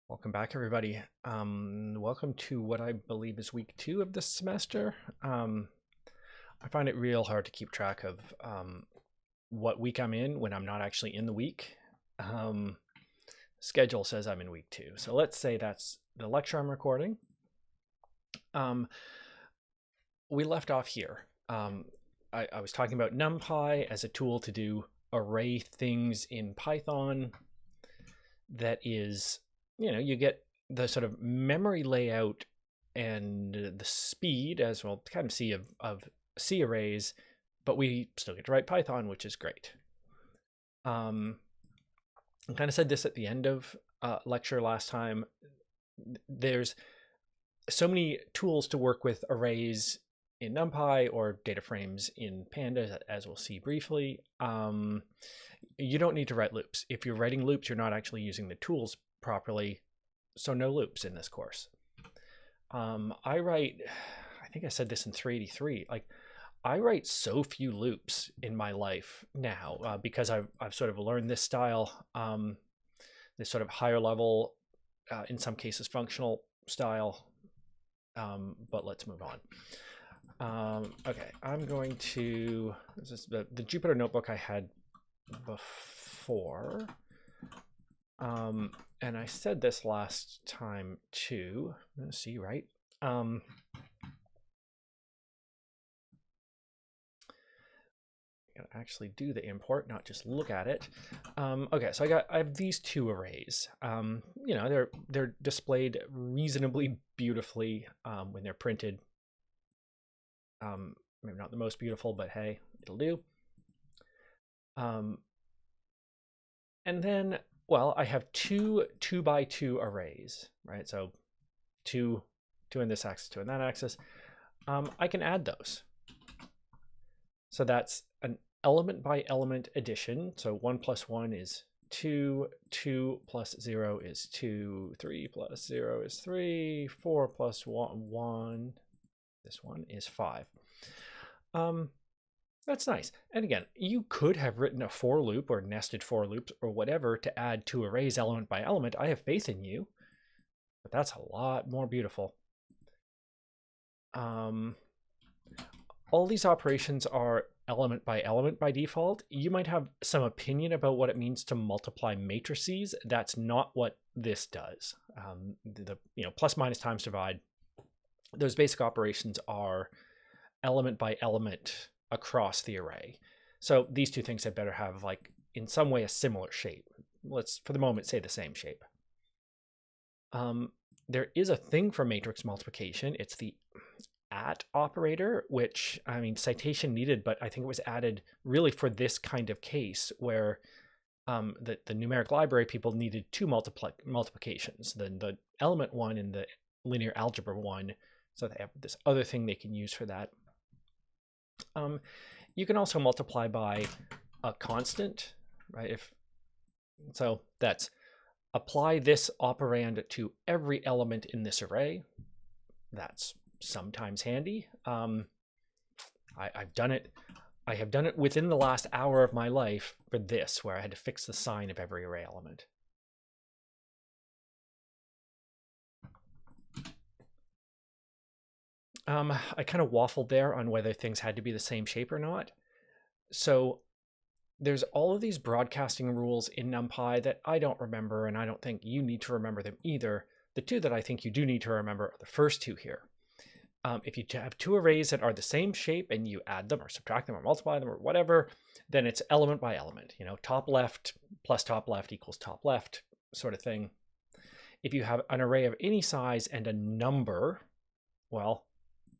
Welcome back, everybody. Welcome to what I believe is week 2 of this semester. I find it real hard to keep track of what week I'm in when I'm not actually in the week. Schedule says I'm in week 2. So let's say that's the lecture I'm recording. We left off here. I was talking about NumPy as a tool to do array things in Python that is, you get the sort of memory layout and the speed, as we'll kind of see, of C arrays, but we still get to write Python, which is great. I kind of said this at the end of lecture last time. There's so many tools to work with arrays in NumPy or data frames in Pandas, as we'll see briefly. You don't need to write loops. If you're writing loops, you're not actually using the tools properly, so no loops in this course. I think I said this in 383, like I write so few loops in my life now because I've sort of learned this style, this sort of higher level, in some cases functional style, but let's move on. Okay, I'm going to, this is the Jupyter notebook I had before. And I said this last time too. Let's see, right? Gotta actually do the import, not just look at it. Okay, so I have these two arrays. They're displayed reasonably beautifully when they're printed. Maybe not the most beautiful, but hey, it'll do. And then, well, I have two 2x2 arrays, right? So two in this axis, two in that axis. I can add those. So that's an element by element addition. So 1 plus 1 is 2, 2 plus 0 is 2, 3 plus 0 is 3, 4 plus 1, this one is 5. That's nice. And again, you could have written a for loop or nested for loops or whatever to add two arrays element by element. I have faith in you, but that's a lot more beautiful. All these operations are element by default. You might have some opinion about what it means to multiply matrices. That's not what this does. The plus, minus, times, divide, those basic operations are element by element across the array. So these two things had better have, like, in some way a similar shape. Let's for the moment say the same shape. There is a thing for matrix multiplication. It's the at operator, which, I mean, citation needed, but I think it was added really for this kind of case where the numeric library people needed two multiplications, the element one and the linear algebra one. So they have this other thing they can use for that. You can also multiply by a constant, right? So that's apply this operand to every element in this array. That's sometimes handy. I've done it. I have done it within the last hour of my life for this, where I had to fix the sign of every array element. I kind of waffled there on whether things had to be the same shape or not. So there's all of these broadcasting rules in NumPy that I don't remember, and I don't think you need to remember them either. The two that I think you do need to remember are the first two here. If you have two arrays that are the same shape and you add them or subtract them or multiply them or whatever, then it's element by element, top left plus top left equals top left sort of thing. If you have an array of any size and a number, well,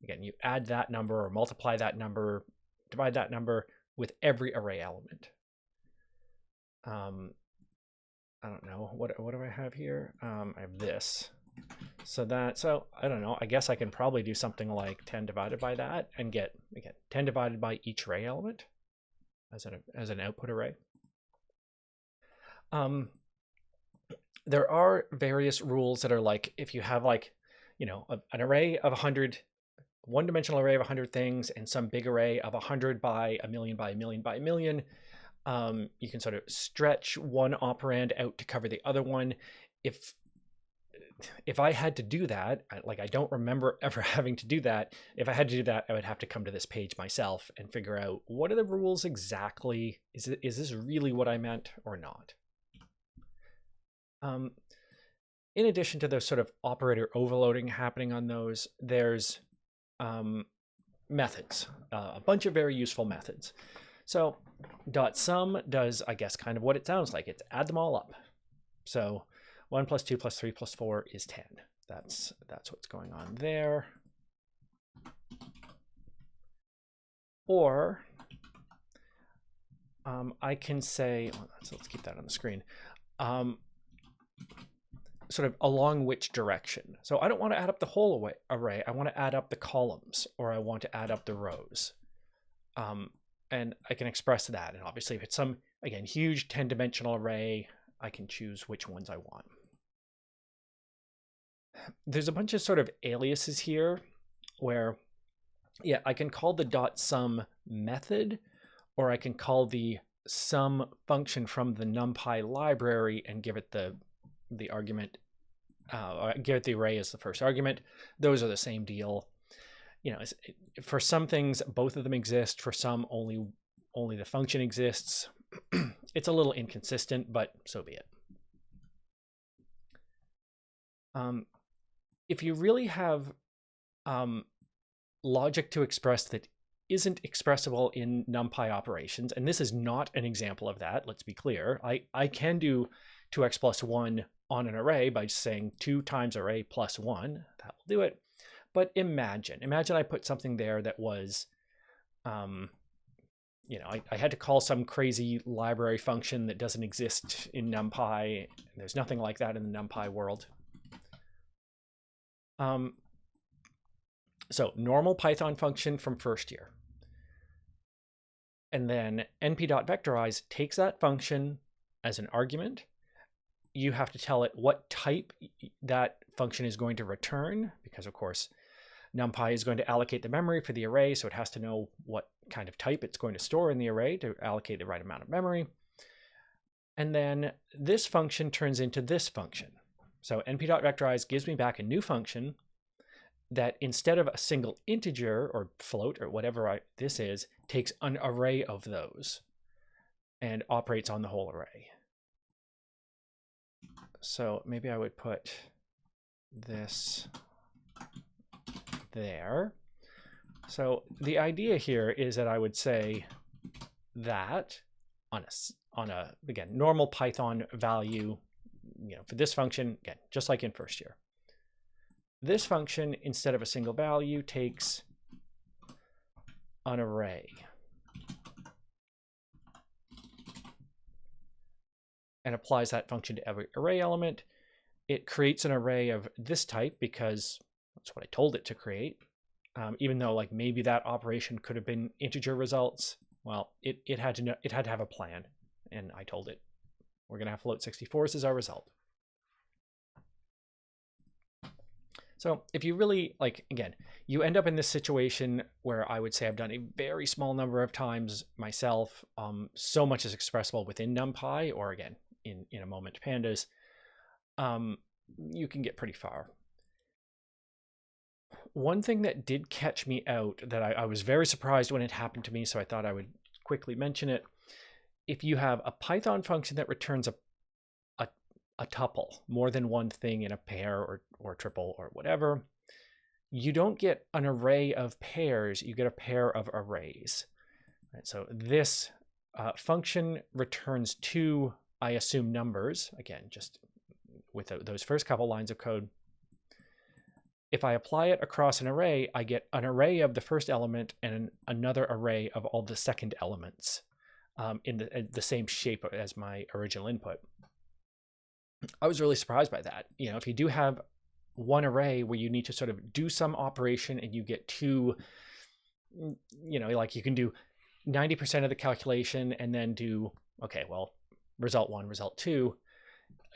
again, you add that number or multiply that number, divide that number with every array element. I don't know, what do I have here? I have this. So I don't know, I guess I can probably do something like 10 divided by that and get, again, 10 divided by each array element as an output array. There are various rules that are like, if you have, like, an array of 100, one-dimensional array of 100 things and some big array of 100 by a million by a million by a million, you can sort of stretch one operand out to cover the other one. If if I had to do that, like I don't remember ever having to do that. If I had to do that, I would have to come to this page myself and figure out what are the rules exactly. Is this really what I meant or not? In addition to the sort of operator overloading happening on those, there's methods, a bunch of very useful methods. So .sum does, I guess, kind of what it sounds like. It's add them all up. So 1 plus 2 plus 3 plus 4 is 10. That's what's going on there. Or I can say, so let's keep that on the screen, sort of along which direction. So I don't want to add up the whole array. I want to add up the columns, or I want to add up the rows. And I can express that. And obviously if it's some, again, huge 10-dimensional array, I can choose which ones I want. There's a bunch of sort of aliases here where, yeah, I can call the .sum method, or I can call the sum function from the NumPy library and give it the argument, give it the array as the first argument. Those are the same deal. You know, for some things, both of them exist. For some, only the function exists. It's a little inconsistent, but so be it. If you really have logic to express that isn't expressible in NumPy operations, and this is not an example of that, let's be clear. I can do 2x plus 1 on an array by just saying 2 times array plus 1. That will do it. But imagine I put something there that was, you know, I had to call some crazy library function that doesn't exist in NumPy. There's nothing like that in the NumPy world. So normal Python function from first year. And then np.vectorize takes that function as an argument. You have to tell it what type that function is going to return, because of course NumPy is going to allocate the memory for the array, so it has to know what kind of type it's going to store in the array to allocate the right amount of memory. And then this function turns into this function. So np.vectorize gives me back a new function that, instead of a single integer or float or whatever this is, takes an array of those and operates on the whole array. So maybe I would put this there. So the idea here is that I would say that on a again, normal Python value, you know, for this function, again, just like in first year, this function, instead of a single value, takes an array and applies that function to every array element. It creates an array of this type because that's what I told it to create. Even though, like, maybe that operation could have been integer results. Well, it had to know, it had to have a plan, and I told it we're going to have float 64s as our result. So if you really, like, again, you end up in this situation where I would say I've done a very small number of times myself. So much is expressible within NumPy, or again, in a moment, pandas. You can get pretty far. One thing that did catch me out that I was very surprised when it happened to me, so I thought I would quickly mention it. If you have a Python function that returns a tuple, more than one thing in a pair or triple or whatever, you don't get an array of pairs, you get a pair of arrays. Right, so this function returns 2, I assume, numbers, again, just with those first couple lines of code. If I apply it across an array, I get an array of the first element and another array of all the second elements in the same shape as my original input. I was really surprised by that. You know, if you do have one array where you need to sort of do some operation and you get 2, you know, like you can do 90% of the calculation and then do, okay, well, result 1, result 2,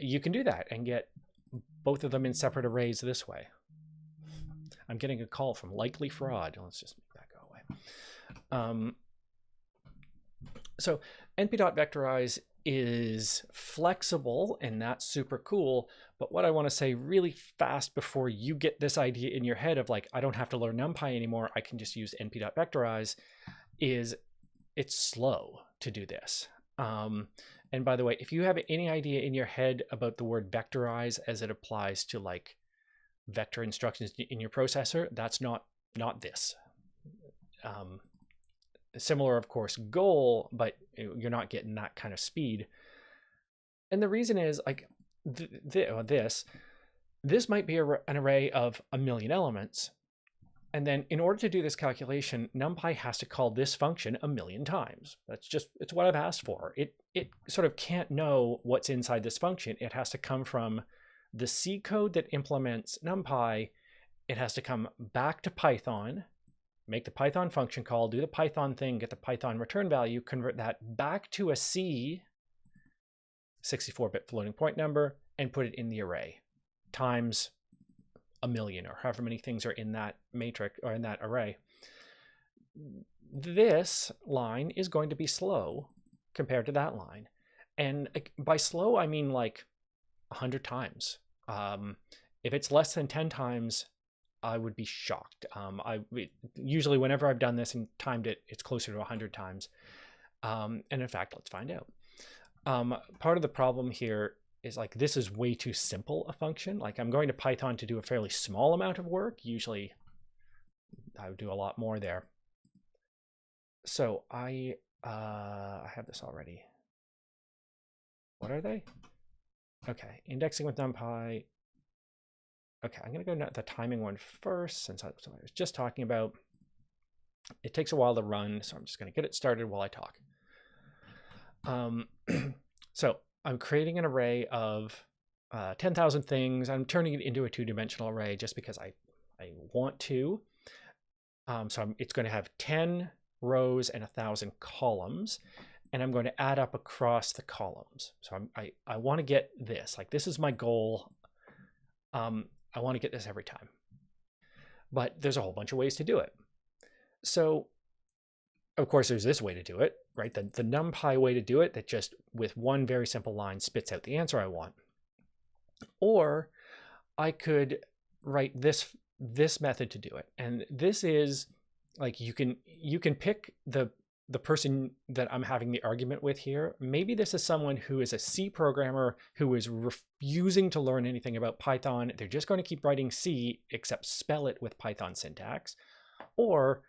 you can do that and get both of them in separate arrays this way. I'm getting a call from likely fraud. Let's just make that go away. So np.vectorize is flexible, and that's super cool. But what I want to say really fast before you get this idea in your head of like, I don't have to learn NumPy anymore, I can just use np.vectorize, is it's slow to do this. And by the way, if you have any idea in your head about the word vectorize as it applies to like vector instructions in your processor, that's not this. Similar, of course, goal, but you're not getting that kind of speed. And the reason is like this might be an array of 1,000,000 elements. And then in order to do this calculation, NumPy has to call this function 1,000,000 times. It's what I've asked for. It sort of can't know what's inside this function. It has to come from the C code that implements NumPy. It has to come back to Python, make the Python function call, do the Python thing, get the Python return value, convert that back to a C 64-bit floating point number, and put it in the array times 1,000,000 or however many things are in that matrix or in that array. This line is going to be slow compared to that line. And by slow, I mean like 100 times. If it's less than 10 times, I would be shocked. Usually whenever I've done this and timed it, it's closer to 100 times. And in fact, let's find out. Part of the problem here is like, this is way too simple a function. Like I'm going to Python to do a fairly small amount of work. Usually I would do a lot more there. So I have this already. What are they? Okay, indexing with NumPy. Okay, I'm gonna go the timing one first, since that's what I was just talking about. It takes a while to run, so I'm just gonna get it started while I talk. So I'm creating an array of 10,000 things. I'm turning it into a two-dimensional array just because I want to. So it's going to have 10 rows and 1,000 columns, and I'm going to add up across the columns. So I want to get this. Like, this is my goal. I want to get this every time. But there's a whole bunch of ways to do it. So, of course, there's this way to do it, right? The NumPy way to do it that just with one very simple line spits out the answer I want. Or I could write this method to do it. And this is like, you can pick the person that I'm having the argument with here. Maybe this is someone who is a C programmer who is refusing to learn anything about Python. They're just going to keep writing C, except spell it with Python syntax. Or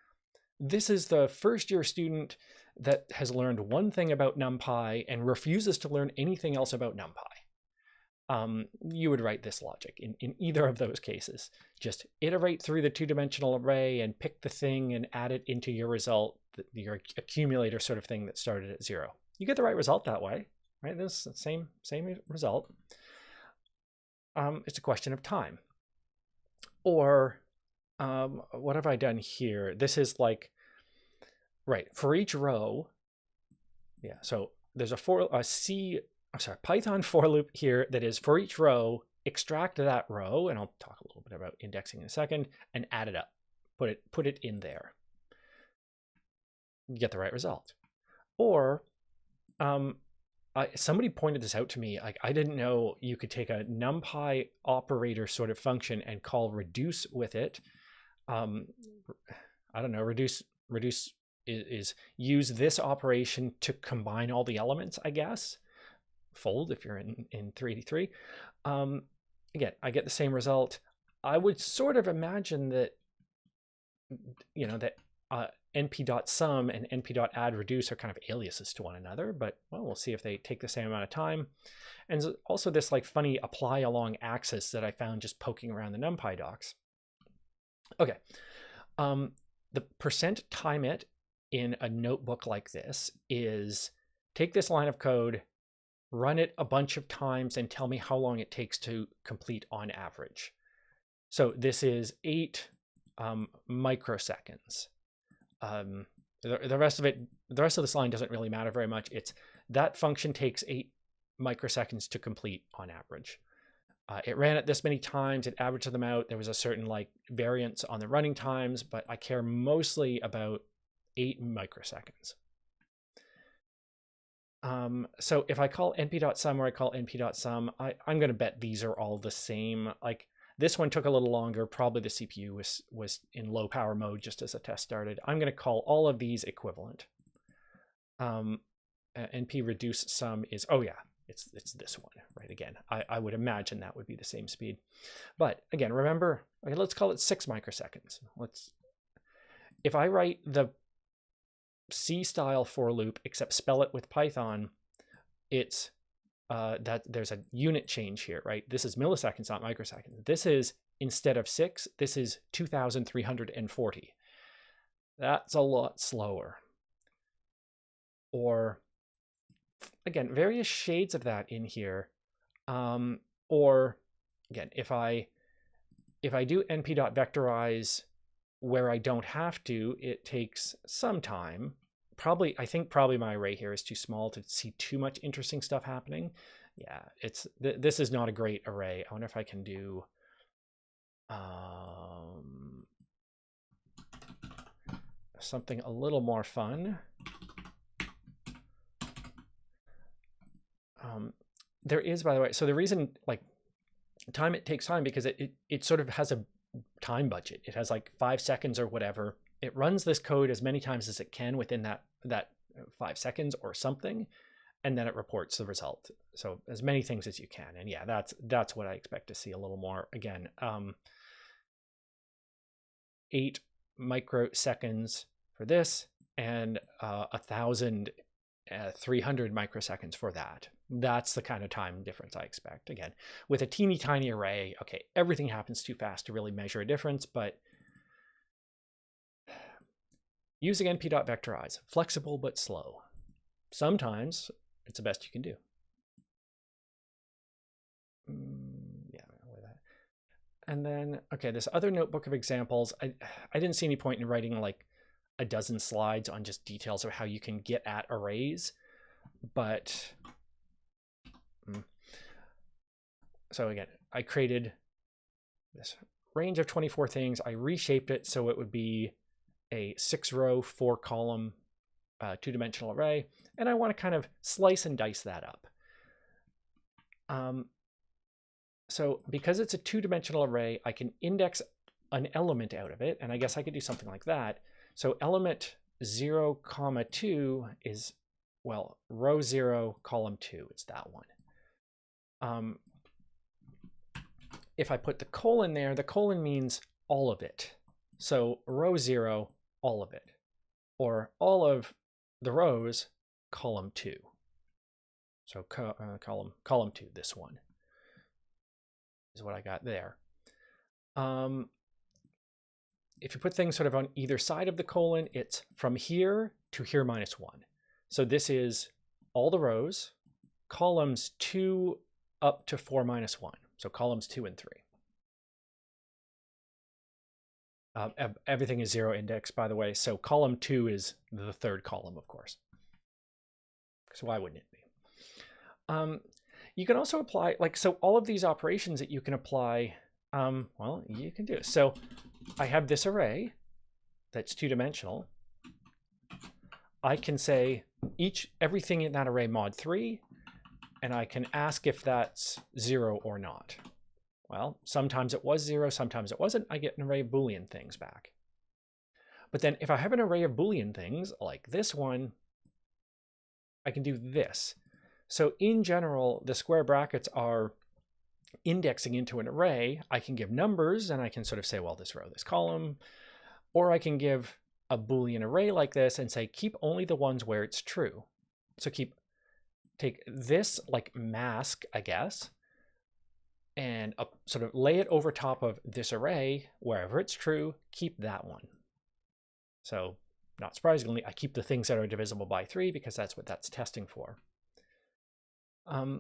this is the first-year student that has learned one thing about NumPy and refuses to learn anything else about NumPy. You would write this logic in either of those cases. Just iterate through the two-dimensional array and pick the thing and add it into your result, your accumulator sort of thing that started at 0. You get the right result that way, right? This same result. It's a question of time. Or what have I done here? This is like, right, for each row. Yeah, so there's a Python for loop here that is for each row, extract that row, and I'll talk a little bit about indexing in a second, and add it up, put it in there. You get the right result. Or somebody pointed this out to me. Like, I didn't know you could take a NumPy operator sort of function and call reduce with it. I don't know, reduce is use this operation to combine all the elements, I guess. Fold if you're in 383. Again, I get the same result. I would sort of imagine that, you know, that np.sum and np.addReduce are kind of aliases to one another, but well, we'll see if they take the same amount of time. And also this like funny apply along axis that I found just poking around the NumPy docs. Okay, the %timeit in a notebook like this is take this line of code, run it a bunch of times, and tell me how long it takes to complete on average. So this is 8 microseconds. The rest of this line doesn't really matter very much. It's that function takes 8 microseconds to complete on average. It ran it this many times, it averaged them out. There was a certain like variance on the running times, but I care mostly about 8 microseconds. So if I call np.sum or I call np.sum, I'm going to bet these are all the same. Like this one took a little longer. Probably the CPU was in low power mode just as the test started. I'm going to call all of these equivalent. np reduce sum is, oh yeah, it's this one, right? Again, I would imagine that would be the same speed. But again, remember, okay, let's call it 6 microseconds. If I write the C style for loop, except spell it with Python, it's that there's a unit change here, right? This is milliseconds, not microseconds. This is, instead of 6, this is 2,340. That's a lot slower. Or again, various shades of that in here. Or again, if I do np.vectorize where I don't have to, it takes some time. I think probably my array here is too small to see too much interesting stuff happening. Yeah, this is not a great array. I wonder if I can do something a little more fun. There is, by the way, so the reason, like, it takes time because it sort of has a time budget. It has like 5 seconds or whatever. It runs this code as many times as it can within that 5 seconds or something, and then it reports the result. So as many things as you can. And yeah, that's what I expect to see a little more. Again, 8 microseconds for this, and 1,300 microseconds for that. That's the kind of time difference I expect. Again, with a teeny tiny array, okay, everything happens too fast to really measure a difference, but using np.vectorize, flexible but slow. Sometimes it's the best you can do. Yeah, with that. And then, okay, this other notebook of examples, I didn't see any point in writing like a dozen slides on just details of how you can get at arrays, but so again, I created this range of 24 things. I reshaped it so it would be a 6-row, 4-column, 2-dimensional array, and I want to kind of slice and dice that up. So because it's a 2-dimensional array, I can index an element out of it, and I guess I could do something like that. So element 0, 2 is, well, row 0, column 2. It's that one. If I put the colon there, the colon means all of it. So row 0, all of it, or all of the rows, column 2. So column 2, this one is what I got there. If you put things sort of on either side of the colon, it's from here to here minus 1. So this is all the rows, columns 2 up to 4 minus 1. So columns 2 and 3. Everything is 0 indexed, by the way. So column 2 is the 3rd column, of course. So why wouldn't it be? You can also apply, like, so all of these operations that you can apply, well, you can do it. So I have this array that's 2-dimensional. I can say everything in that array mod 3, and I can ask if that's 0 or not. Well, sometimes it was 0, sometimes it wasn't. I get an array of Boolean things back. But then if I have an array of Boolean things like this one, I can do this. So in general, the square brackets are indexing into an array. I can give numbers and I can sort of say, well, this row, this column, or I can give a Boolean array like this and say, keep only the ones where it's true. So take this like mask, I guess, and sort of lay it over top of this array. Wherever it's true, keep that one. So not surprisingly, I keep the things that are divisible by 3 because that's what that's testing for. A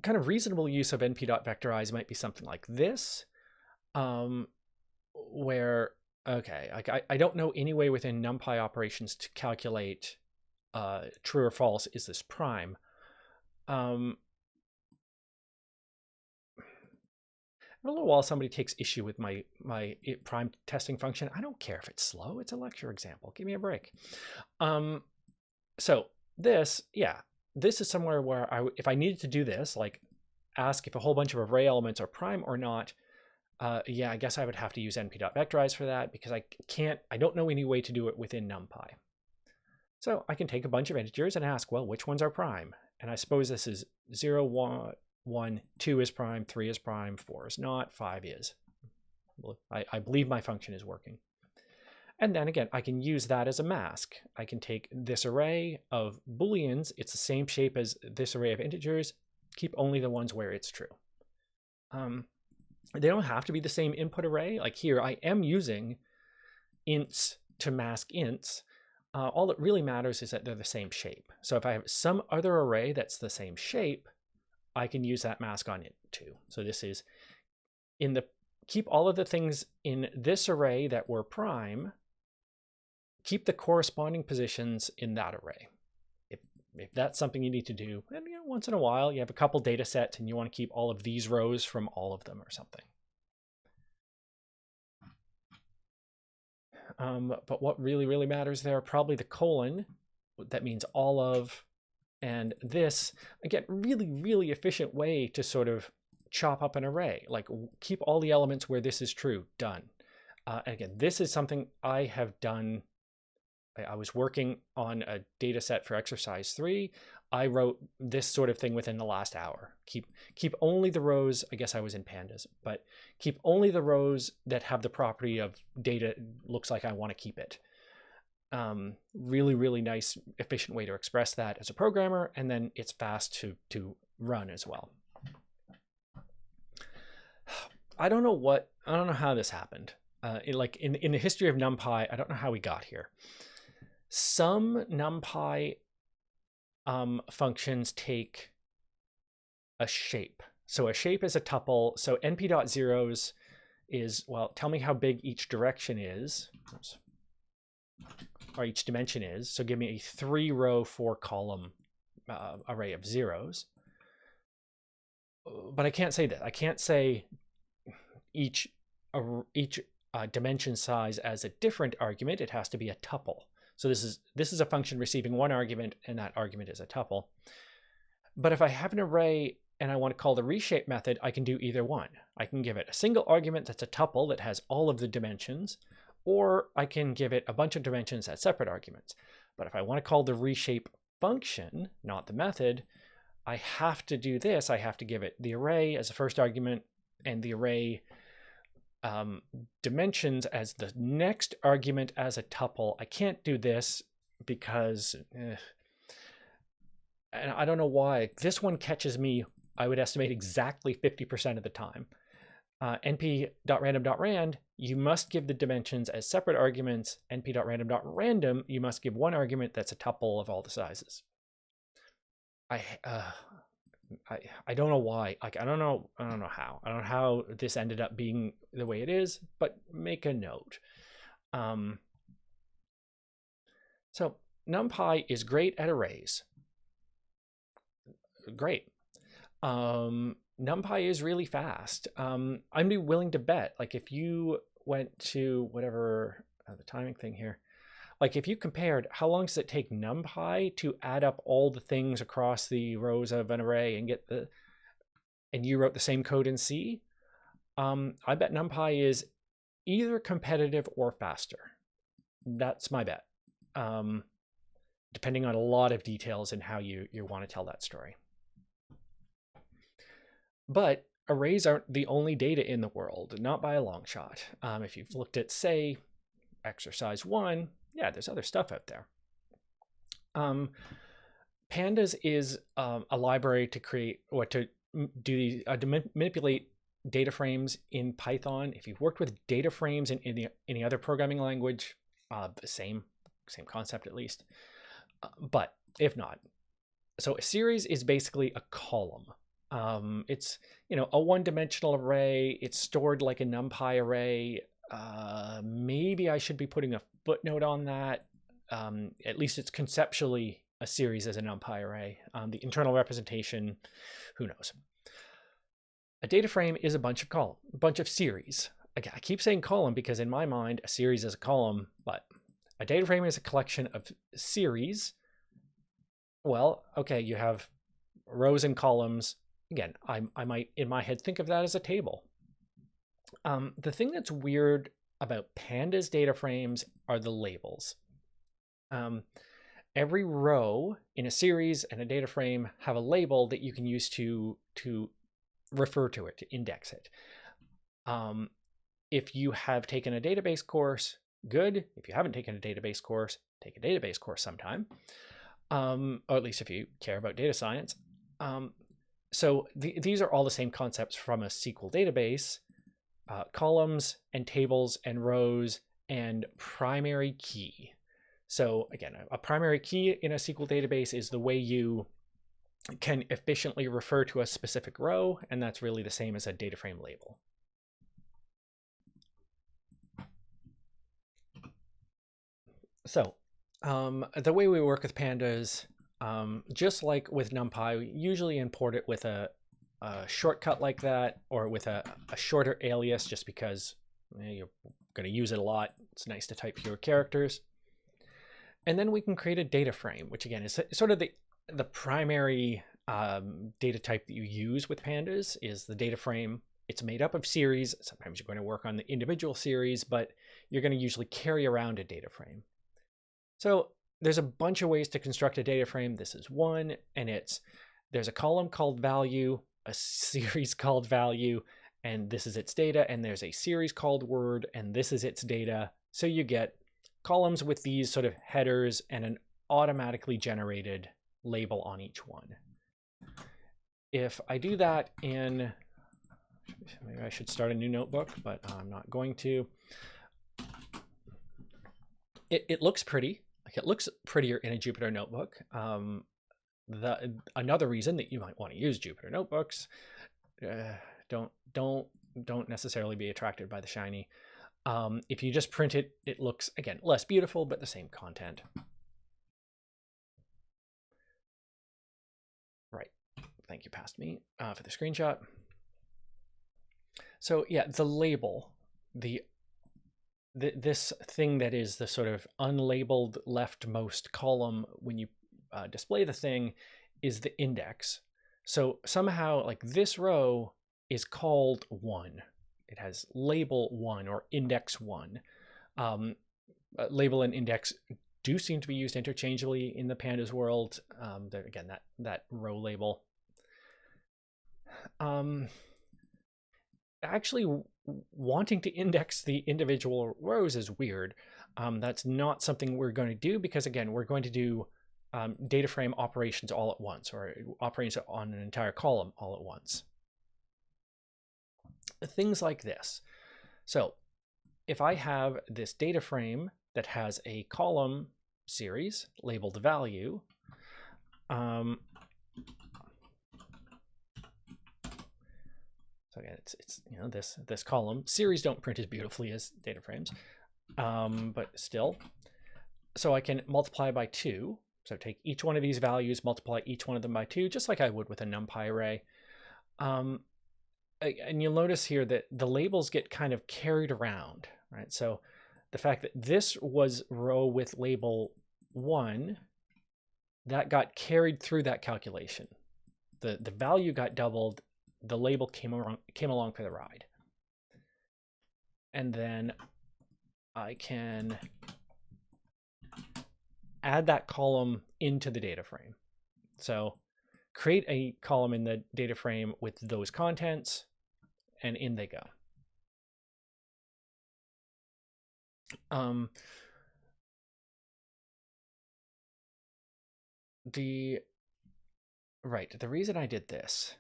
kind of reasonable use of np.vectorize might be something like this, where, okay, I don't know any way within NumPy operations to calculate true or false, is this prime? A little while somebody takes issue with my prime testing function. I don't care if it's slow. It's a lecture example. Give me a break. So this, yeah, this is somewhere where if I needed to do this, like ask if a whole bunch of array elements are prime or not, yeah, I guess I would have to use np.vectorize for that, because I don't know any way to do it within NumPy. So I can take a bunch of integers and ask, well, which ones are prime? And I suppose this is 0, 1, 2 is prime, 3 is prime, 4 is not, 5 is. I believe my function is working. And then again, I can use that as a mask. I can take this array of Booleans, it's the same shape as this array of integers, keep only the ones where it's true. They don't have to be the same input array. Like here, I am using ints to mask ints. All that really matters is that they're the same shape. So if I have some other array that's the same shape, I can use that mask on it too. So this is keep all of the things in this array that were prime, keep the corresponding positions in that array. If that's something you need to do, and once in a while you have a couple data sets and you want to keep all of these rows from all of them or something. But what really matters there, probably the colon, that means all of, and this, again, really efficient way to sort of chop up an array, like keep all the elements where this is true, done. And again, this is something I have done. I was working on a data set for exercise 3. I wrote this sort of thing within the last hour. Keep only the rows, I guess I was in pandas, but keep only the rows that have the property of data looks like I want to keep it. Really nice, efficient way to express that as a programmer, and then it's fast to run as well. I don't know how this happened. In the history of NumPy, I don't know how we got here. Some NumPy functions take a shape. So a shape is a tuple. So np.zeros is, well, tell me how big each direction is. Oops. Or each dimension is. So give me a 3-row, 4-column array of zeros. But I can't say that. I can't say each dimension size as a different argument. It has to be a tuple. So this is a function receiving one argument, and that argument is a tuple. But if I have an array and I want to call the reshape method, I can do either one. I can give it a single argument that's a tuple that has all of the dimensions, or I can give it a bunch of dimensions as separate arguments. But if I want to call the reshape function, not the method, I have to do this. I have to give it the array as a first argument and the array dimensions as the next argument as a tuple. I can't do this because, and I don't know why. This one catches me, I would estimate, exactly 50% of the time. np.random.rand, you must give the dimensions as separate arguments. np.random.random, you must give one argument that's a tuple of all the sizes. I don't know why. Like I don't know how. I don't know how this ended up being the way it is, but make a note. So NumPy is great at arrays. Great. NumPy is really fast. I'd be willing to bet, like if you went to whatever the timing thing here, like if you compared how long does it take NumPy to add up all the things across the rows of an array and get and you wrote the same code in C, I bet NumPy is either competitive or faster. That's my bet. Depending on a lot of details and how you want to tell that story. But arrays aren't the only data in the world, not by a long shot. If you've looked at, say, exercise 1, yeah, there's other stuff out there. Pandas is a library to create or to do to manipulate data frames in Python. If you've worked with data frames in any other programming language, the same concept at least. But if not, so a series is basically a column. It's a one-dimensional array. It's stored like a NumPy array. Maybe I should be putting a footnote on that. At least it's conceptually a series as a NumPy array. The internal representation, who knows? A data frame is a bunch of series. I keep saying column because in my mind, a series is a column, but a data frame is a collection of series Well, okay, you have rows and columns. Again, I might in my head think of that as a table. The thing that's weird about pandas data frames are the labels. Every row in a series and a data frame have a label that you can use to refer to it, to index it. If you have taken a database course, good. If you haven't taken a database course, take a database course sometime. Or at least if you care about data science. So these are all the same concepts from a SQL database: columns and tables and rows and primary key. So again, a primary key in a SQL database is the way you can efficiently refer to a specific row, and that's really the same as a data frame label. So the way we work with pandas, just like with NumPy, we usually import it with a shortcut like that, or with a shorter alias, just because you're going to use it a lot. It's nice to type fewer characters. And then we can create a data frame, which again is sort of the primary data type that you use with pandas is the data frame. It's made up of series. Sometimes you're going to work on the individual series, but you're going to usually carry around a data frame. So there's a bunch of ways to construct a data frame. This is one, and there's a column called value, a series called value, and this is its data, and there's a series called word, and this is its data. So you get columns with these sort of headers and an automatically generated label on each one. If I do that in, maybe I should start a new notebook, but I'm not going to. It looks pretty. Like it looks prettier in a Jupyter notebook. Another reason that you might want to use Jupyter notebooks, don't necessarily be attracted by the shiny. If you just print it, it looks, again, less beautiful, but the same content. Right. Thank you, past me, for the screenshot. So yeah, the label, this thing that is the sort of unlabeled leftmost column when you display the thing is the index. So somehow, like, this row is called 1. It has label 1 or index 1. Label and index do seem to be used interchangeably in the pandas world. Again, that row label. Actually, wanting to index the individual rows is weird. That's not something we're going to do because, again, we're going to do data frame operations all at once, or operations on an entire column all at once. Things like this. So if I have this data frame that has a column series labeled value, so again, it's you know, this column series don't print as beautifully as data frames, but still. So I can multiply by 2. So take each one of these values, multiply each one of them by 2, just like I would with a NumPy array. And you'll notice here that the labels get kind of carried around, right? So the fact that this was row with label 1, that got carried through that calculation. The value got doubled, the label came along for the ride. And then I can add that column into the data frame. So create a column in the data frame with those contents, and in they go. The reason I did this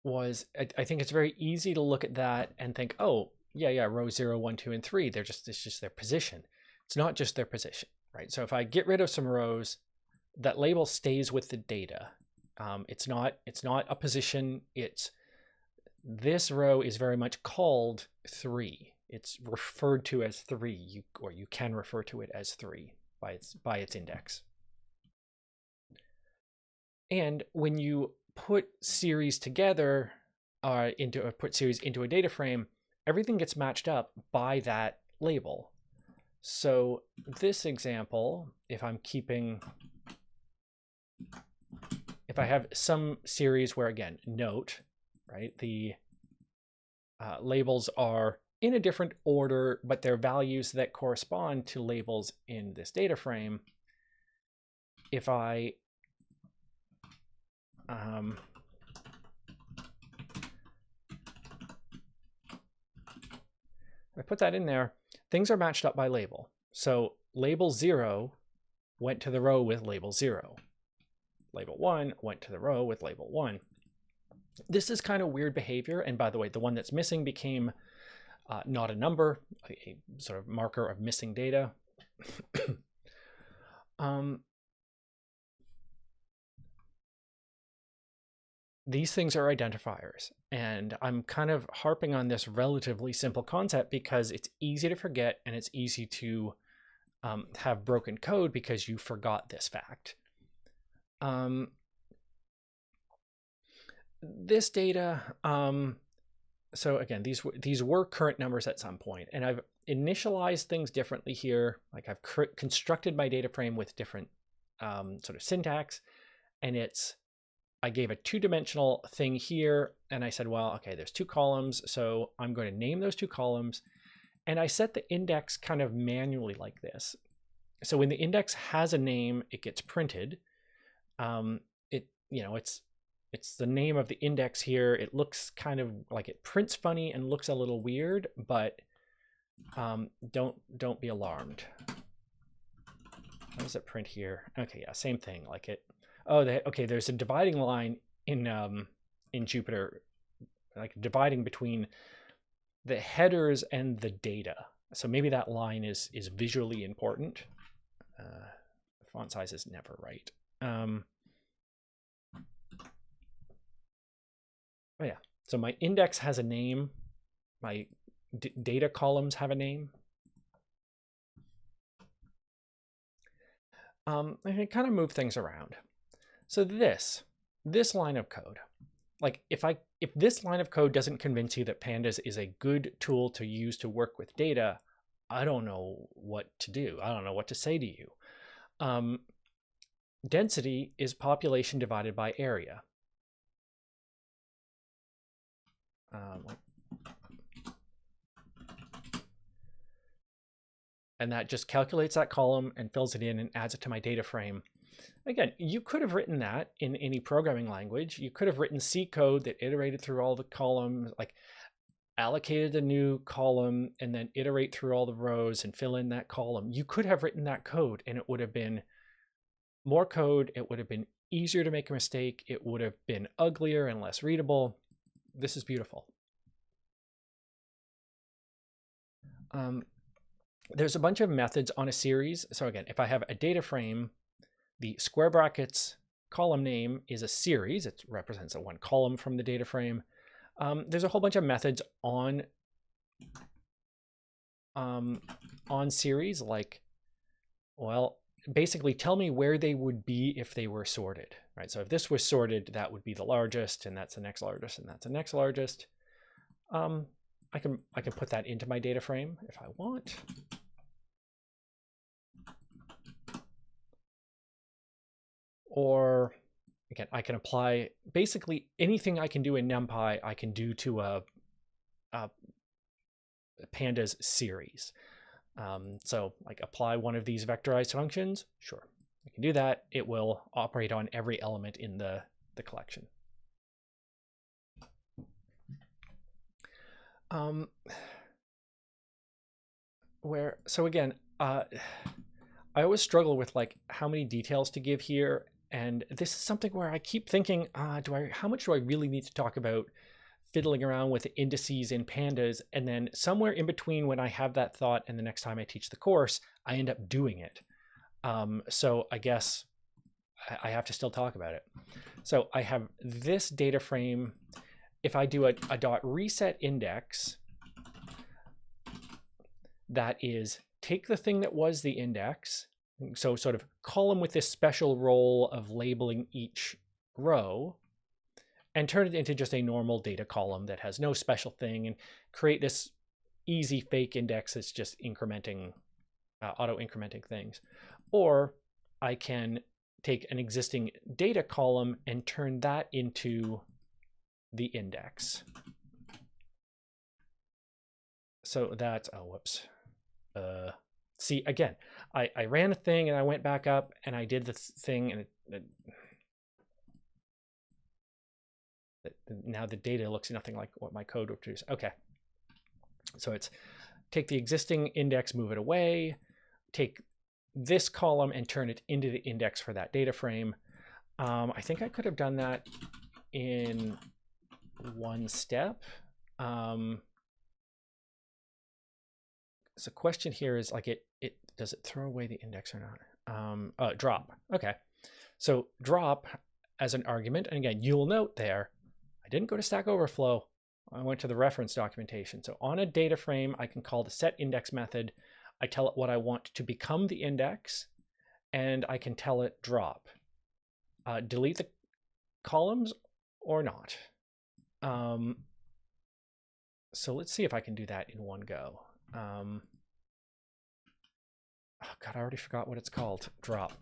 was I think it's very easy to look at that and think, oh, yeah, row 0, 1, 2, and 3, it's just their position. It's not just their position, right? So if I get rid of some rows, that label stays with the data. It's not a position. This row is very much called 3. It's referred to as 3, or you can refer to it as 3 by its index. And when you put series together, put series into a data frame, everything gets matched up by that label. So this example, if I'm keeping if I have some series where, again, note, right, the labels are in a different order, but they're values that correspond to labels in this data frame. If I put that in there, things are matched up by label. So label 0 went to the row with label 0. Label 1 went to the row with label 1. This is kind of weird behavior. And by the way, the one that's missing became not a number, a sort of marker of missing data. These things are identifiers, and I'm kind of harping on this relatively simple concept because it's easy to forget and it's easy to have broken code because you forgot this fact. This data, so again, these were current numbers at some point, and I've initialized things differently here. Like I've constructed my data frame with different sort of syntax, and I gave a two-dimensional thing here, and I said, well, okay, there's 2 columns, so I'm going to name those 2 columns, and I set the index kind of manually like this. So when the index has a name, it gets printed. It's the name of the index here. It looks kind of like it prints funny and looks a little weird, but don't be alarmed. How does it print here? Okay, yeah, same thing. Like it. Oh, okay. There's a dividing line in Jupyter, like dividing between the headers and the data. So maybe that line is visually important. The font size is never right. Oh yeah. So my index has a name. My data columns have a name. I can kind of move things around. So this line of code, like if this line of code doesn't convince you that Pandas is a good tool to use to work with data, I don't know what to do. I don't know what to say to you. Density is population divided by area. And that just calculates that column and fills it in and adds it to my data frame. Again, you could have written that in any programming language. You could have written C code that iterated through all the columns, like allocated a new column and then iterate through all the rows and fill in that column. You could have written that code and it would have been more code. It would have been easier to make a mistake. It would have been uglier and less readable. This is beautiful. There's a bunch of methods on a series. So again, if I have a data frame, the square brackets column name is a series. It represents a one column from the data frame. There's a whole bunch of methods on series, like, well, basically tell me where they would be if they were sorted, right? So if this was sorted, that would be the largest, and that's the next largest, and that's the next largest. I can put that into my data frame if I want. Or again, I can apply basically anything I can do in NumPy, I can do to a Pandas series. So like apply one of these vectorized functions, sure, I can do that. It will operate on every element in the collection. So again, I always struggle with like how many details to give here. And this is something where I keep thinking, how much do I really need to talk about fiddling around with indices in Pandas? And then somewhere in between when I have that thought and the next time I teach the course, I end up doing it. So I guess I have to still talk about it. So I have this data frame. If I do a dot reset index, that is take the thing that was the index, so sort of column with this special role of labeling each row, and turn it into just a normal data column that has no special thing, and create this easy fake index that's just incrementing, auto incrementing things. Or I can take an existing data column and turn that into the index. So that's, oh, whoops. See, again, I ran a thing and I went back up and I did the thing, and now the data looks nothing like what my code would produce. Okay. So it's take the existing index, move it away, take this column and turn it into the index for that data frame. I think I could have done that in one step. So the question here is like, does it throw away the index or not? Drop. Okay. So drop as an argument. And again, you'll note there, I didn't go to Stack Overflow. I went to the reference documentation. So on a data frame, I can call the setIndex method. I tell it what I want to become the index, and I can tell it drop. Delete the columns or not. So let's see if I can do that in one go. Oh God, I already forgot what it's called. Drop.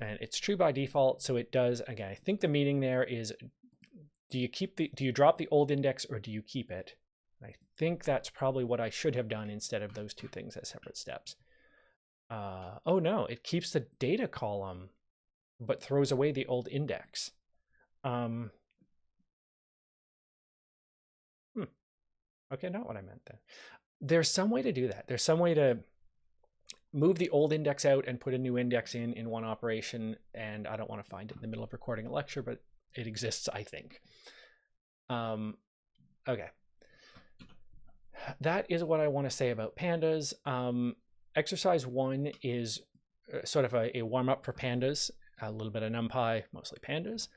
And it's true by default, so it does. Again, I think the meaning there is, do you drop the old index or do you keep it? I think that's probably what I should have done instead of those two things as separate steps. Oh no, it keeps the data column, but throws away the old index. Okay, not what I meant then. There's some way to do that. There's some way to move the old index out and put a new index in one operation, and I don't want to find it in the middle of recording a lecture, but it exists, I think. Okay. That is what I want to say about pandas. Exercise 1 is sort of a warm-up for pandas, a little bit of NumPy, mostly pandas.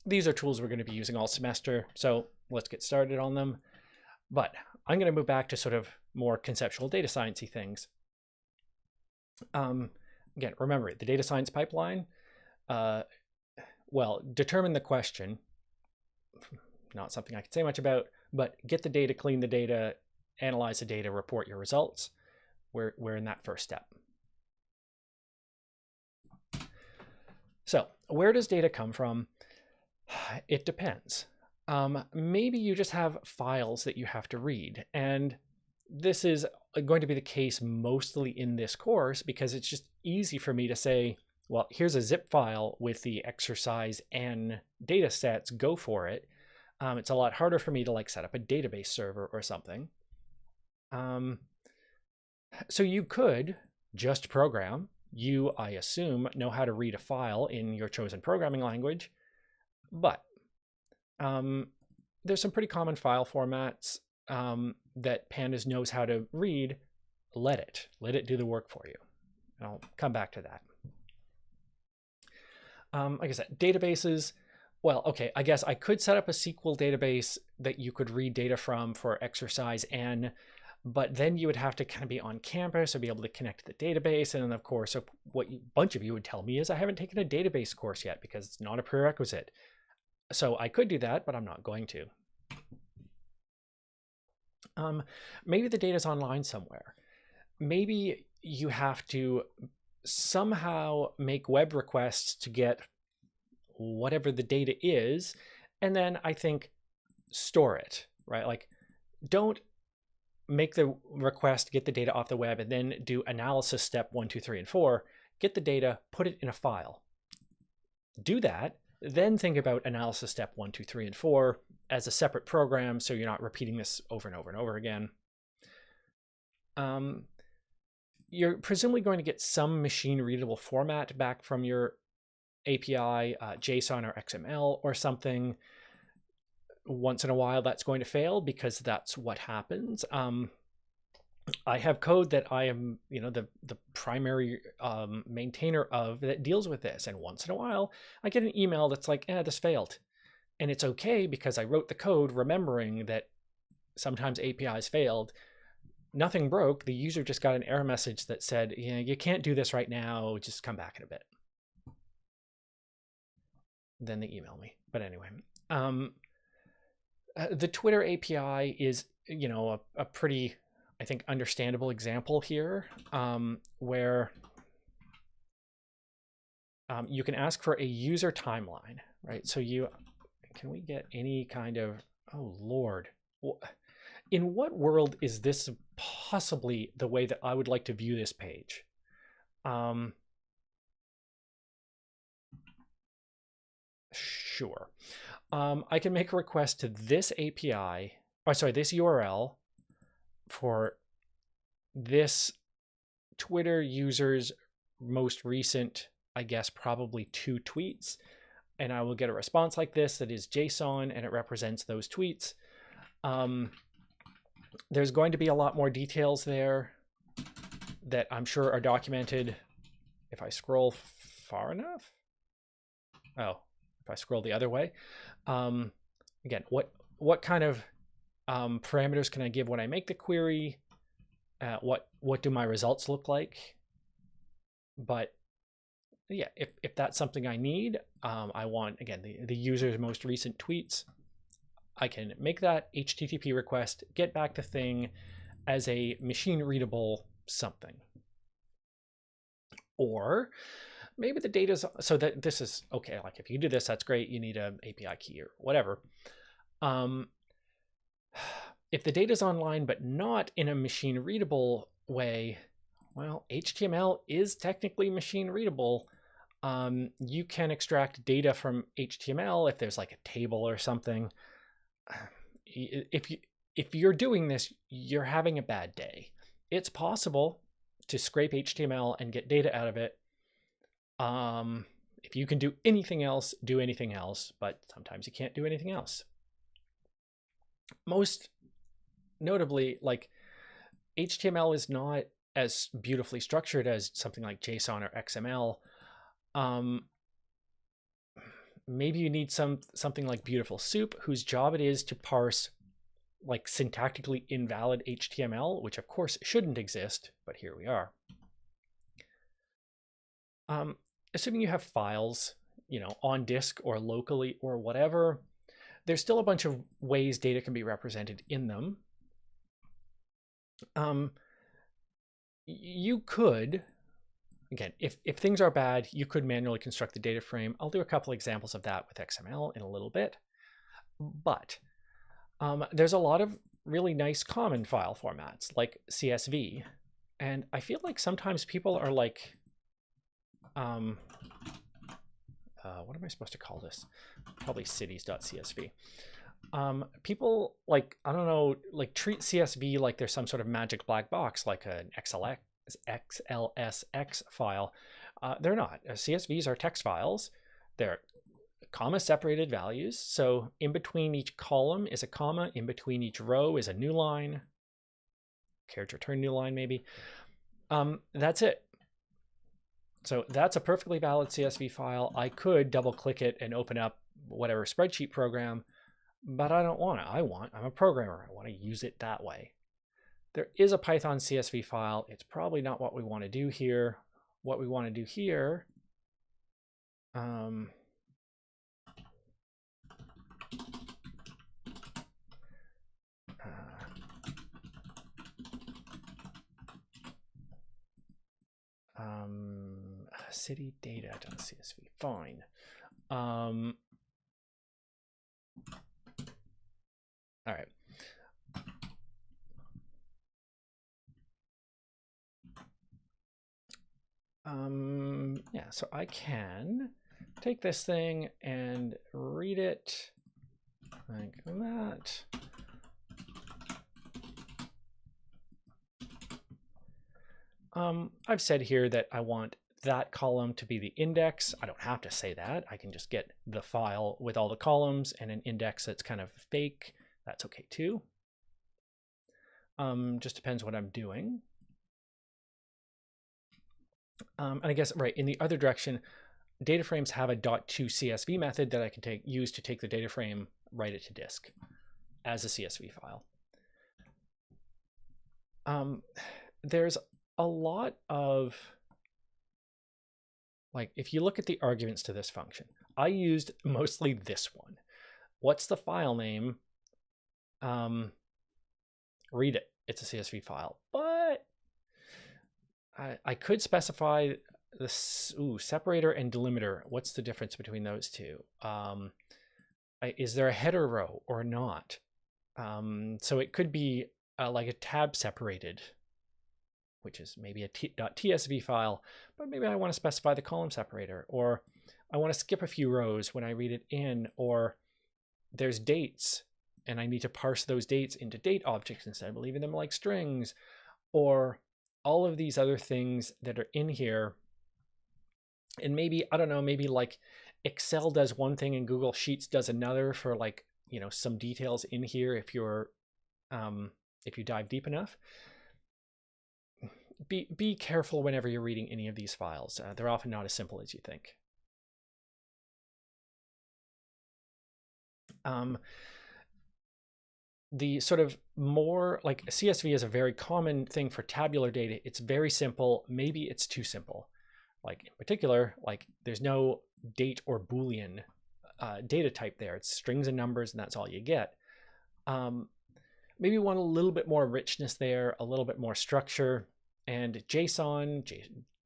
These are tools we're going to be using all semester, so let's get started on them. But I'm going to move back to sort of more conceptual data science-y things. Again, remember the data science pipeline. Well, determine the question. Not something I can say much about, but get the data, clean the data, analyze the data, report your results. We're in that first step. So where does data come from? It depends. Maybe you just have files that you have to read, and this is going to be the case mostly in this course because it's just easy for me to say, well, here's a zip file with the exercise N data sets, go for it. It's a lot harder for me to like set up a database server or something. So you could just program. You, I assume, know how to read a file in your chosen programming language, but there's some pretty common file formats that Pandas knows how to read. Let it do the work for you. And I'll come back to that. Like I said, databases. Well, okay, I guess I could set up a SQL database that you could read data from for exercise N, but then you would have to kind of be on campus or be able to connect to the database. And then of course, what a bunch of you would tell me is I haven't taken a database course yet because it's not a prerequisite. So I could do that, but I'm not going to. Maybe the data's online somewhere. Maybe you have to somehow make web requests to get whatever the data is, and then I think store it, right? Like, don't make the request, get the data off the web, and then do analysis step 1, 2, 3, and 4. Get the data, put it in a file. Do that, then think about analysis step 1, 2, 3, and 4 as a separate program, so you're not repeating this over and over and over again. You're presumably going to get some machine readable format back from your API, JSON or XML or something. Once in a while that's going to fail because that's what happens. I have code that I am, the primary maintainer of that deals with this. And once in a while I get an email that's like, this failed. And it's okay because I wrote the code remembering that sometimes APIs failed. Nothing broke. The user just got an error message that said, you can't do this right now. Just come back in a bit. Then they email me. But anyway, the Twitter API is, a pretty, I think, understandable example here where you can ask for a user timeline, right? So can we get any kind of, oh Lord, in what world is this possibly the way that I would like to view this page? Sure. I can make a request to this API, or sorry, this URL for this Twitter user's most recent, I guess, probably 2 tweets. And I will get a response like this that is JSON and it represents those tweets. There's going to be a lot more details there that I'm sure are documented if I scroll far enough. Oh, if I scroll the other way. Again, what kind of parameters can I give when I make the query? What do my results look like? But yeah, if that's something I need, I want, again, the user's most recent tweets, I can make that HTTP request, get back the thing as a machine readable something. Or maybe the data's, so that this is okay, like if you do this, that's great, you need an API key or whatever. If the data's online but not in a machine readable way, well, HTML is technically machine readable. You can extract data from HTML if there's like a table or something. If you're doing this, you're having a bad day. It's possible to scrape HTML and get data out of it. If you can do anything else, do anything else, but sometimes you can't do anything else. Most notably, like HTML is not as beautifully structured as something like JSON or XML. Maybe you need something like Beautiful Soup, whose job it is to parse like syntactically invalid HTML, which of course shouldn't exist, but here we are. Assuming you have files, on disk or locally or whatever, there's still a bunch of ways data can be represented in them. You could, again, if things are bad, you could manually construct the data frame. I'll do a couple examples of that with XML in a little bit. But there's a lot of really nice common file formats like CSV. And I feel like sometimes people are like, what am I supposed to call this? Probably cities.csv. People like, I don't know, like treat CSV like there's some sort of magic black box, like an XLSX file. They're not. CSVs are text files. They're comma separated values. So in between each column is a comma, in between each row is a new line, character return new line maybe. That's it. So that's a perfectly valid CSV file. I could double click it and open up whatever spreadsheet program, but I don't want it. I'm a programmer. I want to use it that way. There is a Python CSV file. It's probably not what we want to do here. What we want to do here, city data.csv, fine. All right. Yeah, so I can take this thing and read it like that. I've said here that I want that column to be the index. I don't have to say that. I can just get the file with all the columns and an index that's kind of fake. That's okay too. Just depends what I'm doing. And I guess, right, in the other direction, data frames have a .toCSV method that I can use to take the data frame, write it to disk as a CSV file. There's a lot of, like, if you look at the arguments to this function, I used mostly this one. What's the file name? Read it. it's a CSV file. But I could specify this separator and delimiter. What's the difference between those two? Is there a header row or not? So it could be like a tab separated, which is maybe a .tsv file, but maybe I want to specify the column separator, or I want to skip a few rows when I read it in, or there's dates and I need to parse those dates into date objects instead of leaving them like strings, or all of these other things that are in here. And maybe, I don't know, maybe like Excel does one thing and Google Sheets does another for like, you know, some details in here if you're if you dive deep enough. Be careful whenever you're reading any of these files. They're often not as simple as you think. The sort of more like CSV is a very common thing for tabular data. It's very simple. Maybe it's too simple. Like in particular, like there's no date or Boolean data type there. It's strings and numbers, and that's all you get. Maybe want a little bit more richness there, a little bit more structure. And JSON,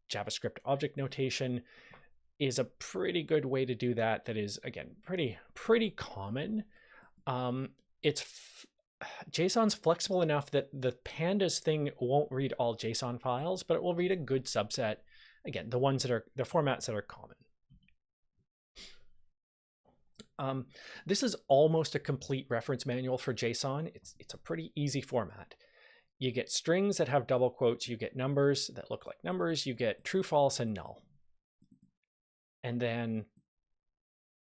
JavaScript object notation, is a pretty good way to do that. That is, again, pretty common. JSON's flexible enough that the pandas thing won't read all JSON files, but it will read a good subset. Again, the ones that are the formats that are common. This is almost a complete reference manual for JSON. It's a pretty easy format. You get strings that have double quotes, you get numbers that look like numbers, you get true, false, and null. And then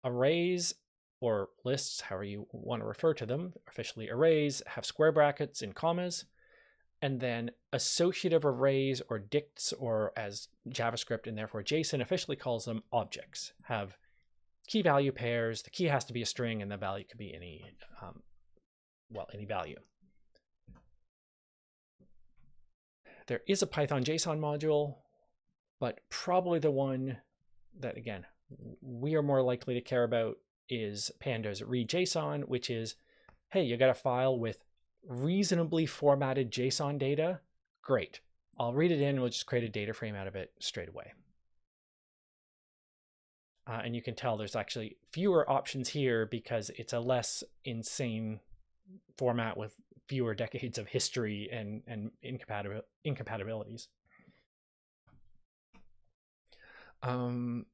arrays or lists, however you want to refer to them, officially arrays, have square brackets and commas. And then associative arrays or dicts, or as JavaScript and therefore JSON officially calls them, objects, have key value pairs. The key has to be a string and the value could be any, any value. There is a Python JSON module, but probably the one that, again, we are more likely to care about is Panda's read JSON, which is, hey, you got a file with reasonably formatted JSON data. Great. I'll read it in and we'll just create a data frame out of it straight away. And you can tell there's actually fewer options here because it's a less insane format with fewer decades of history and incompatibilities.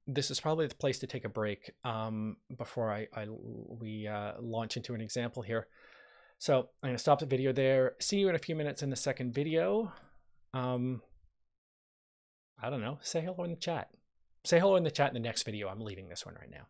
This is probably the place to take a break before we launch into an example here. So I'm going to stop the video there. See you in a few minutes in the second video. I don't know. Say hello in the chat. Say hello in the chat in the next video. I'm leaving this one right now.